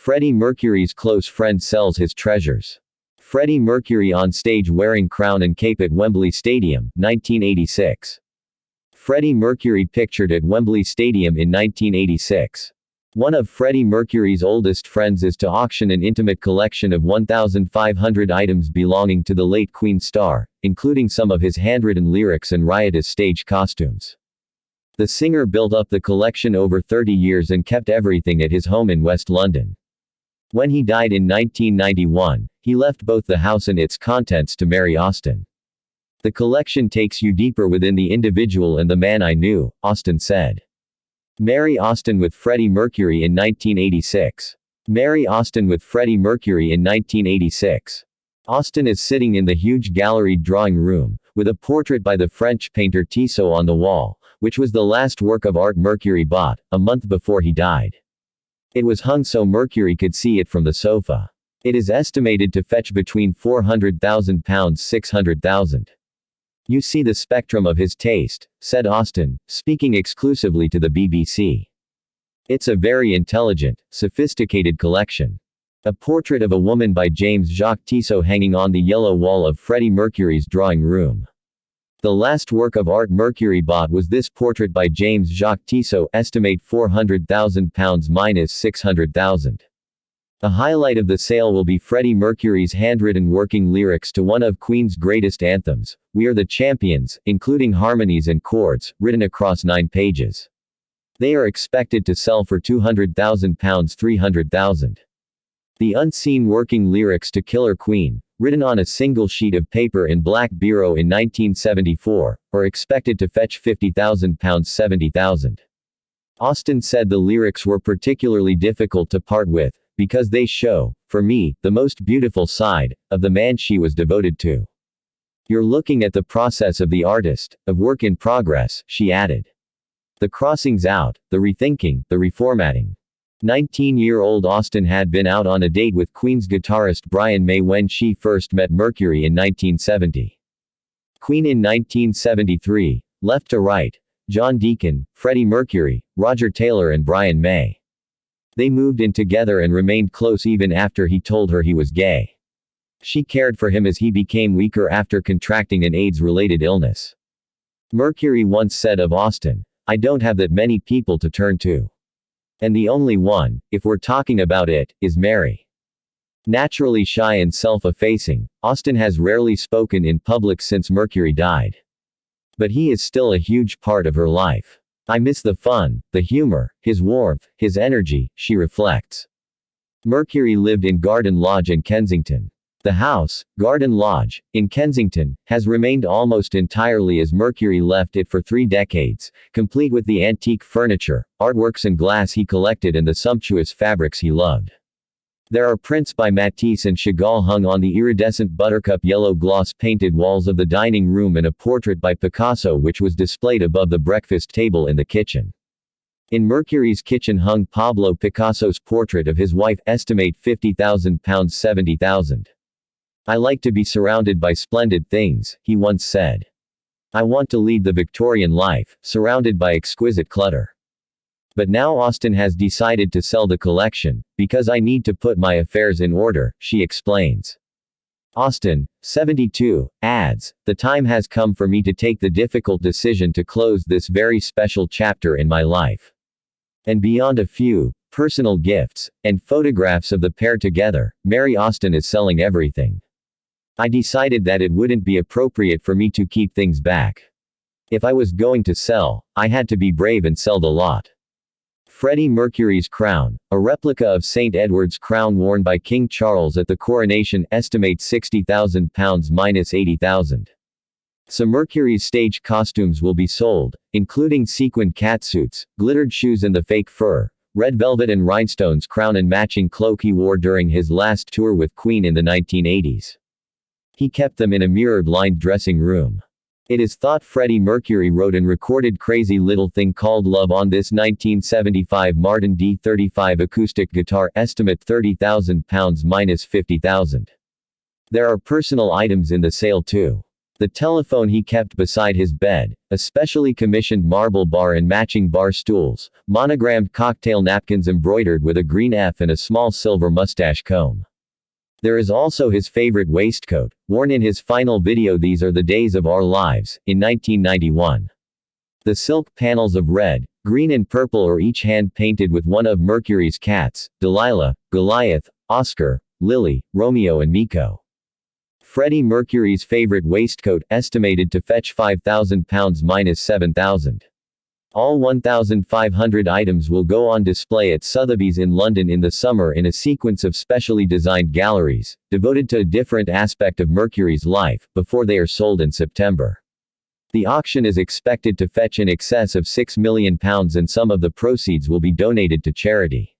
Freddie Mercury's close friend sells his treasures. Freddie Mercury on stage wearing crown and cape at Wembley Stadium, 1986. Freddie Mercury pictured at Wembley Stadium in 1986. One of Freddie Mercury's oldest friends is to auction an intimate collection of 1,500 items belonging to the late Queen star, including some of his handwritten lyrics and riotous stage costumes. The singer built up the collection over 30 years and kept everything at his home in West London. When he died in 1991, he left both the house and its contents to Mary Austin. "The collection takes you deeper within the individual and the man I knew," Austin said. Mary Austin with Freddie Mercury in 1986. Mary Austin with Freddie Mercury in 1986. Austin is sitting in the huge galleried drawing room, with a portrait by the French painter Tissot on the wall, which was the last work of art Mercury bought, a month before he died. It was hung so Mercury could see it from the sofa. It is estimated to fetch between £400,000 and £600,000. "You see the spectrum of his taste," said Austin, speaking exclusively to the BBC. "It's a very intelligent, sophisticated collection." A portrait of a woman by James-Jacques Tissot hanging on the yellow wall of Freddie Mercury's drawing room. The last work of art Mercury bought was this portrait by James-Jacques Tissot, estimate £400,000 minus £600,000. A highlight of the sale will be Freddie Mercury's handwritten working lyrics to one of Queen's greatest anthems, "We Are the Champions," including harmonies and chords, written across 9 pages. They are expected to sell for £200,000 $300,000. The unseen working lyrics to Killer Queen, written on a single sheet of paper in black biro in 1974, are expected to fetch £50,000 $70,000. Austin said the lyrics were particularly difficult to part with, because they show, for me, the most beautiful side of the man she was devoted to. "You're looking at the process of the artist, of work in progress," she added. "The crossings out, the rethinking, the reformatting." 19-year-old Austin had been out on a date with Queen's guitarist Brian May when she first met Mercury in 1970. Queen in 1973, left to right, John Deacon, Freddie Mercury, Roger Taylor and Brian May. They moved in together and remained close even after he told her he was gay. She cared for him as he became weaker after contracting an AIDS-related illness. Mercury once said of Austin, "I don't have that many people to turn to. And the only one, if we're talking about it, is Mary." Naturally shy and self-effacing, Austin has rarely spoken in public since Mercury died. But he is still a huge part of her life. "I miss the fun, the humor, his warmth, his energy," she reflects. Mercury lived in Garden Lodge in Kensington. The house, Garden Lodge, in Kensington, has remained almost entirely as Mercury left it for 3 decades, complete with the antique furniture, artworks and glass he collected and the sumptuous fabrics he loved. There are prints by Matisse and Chagall hung on the iridescent buttercup yellow gloss-painted walls of the dining room and a portrait by Picasso which was displayed above the breakfast table in the kitchen. In Mercury's kitchen hung Pablo Picasso's portrait of his wife, estimate £50,000 $70,000. "I like to be surrounded by splendid things," he once said. "I want to lead the Victorian life, surrounded by exquisite clutter. But now Austin has decided to sell the collection, because I need to put my affairs in order," she explains. Austin, 72, adds, "The time has come for me to take the difficult decision to close this very special chapter in my life. And beyond a few personal gifts and photographs of the pair together, Mary Austin is selling everything. I decided that it wouldn't be appropriate for me to keep things back. If I was going to sell, I had to be brave and sell the lot." Freddie Mercury's crown, a replica of St. Edward's crown worn by King Charles at the coronation, estimates £60,000 minus £80,000. So Mercury's stage costumes will be sold, including sequined catsuits, glittered shoes and the fake fur, red velvet and rhinestones crown and matching cloak he wore during his last tour with Queen in the 1980s. He kept them in a mirrored-lined dressing room. It is thought Freddie Mercury wrote and recorded Crazy Little Thing Called Love on this 1975 Martin D35 acoustic guitar, estimate £30,000 minus £50,000. There are personal items in the sale too. The telephone he kept beside his bed, a specially commissioned marble bar and matching bar stools, monogrammed cocktail napkins embroidered with a green F and a small silver mustache comb. There is also his favorite waistcoat, worn in his final video These Are the Days of Our Lives, in 1991. The silk panels of red, green and purple are each hand-painted with one of Mercury's cats, Delilah, Goliath, Oscar, Lily, Romeo and Miko. Freddie Mercury's favorite waistcoat, estimated to fetch £5,000 minus £7,000. All 1,500 items will go on display at Sotheby's in London in the summer in a sequence of specially designed galleries, devoted to a different aspect of Mercury's life, before they are sold in September. The auction is expected to fetch in excess of £6 million and some of the proceeds will be donated to charity.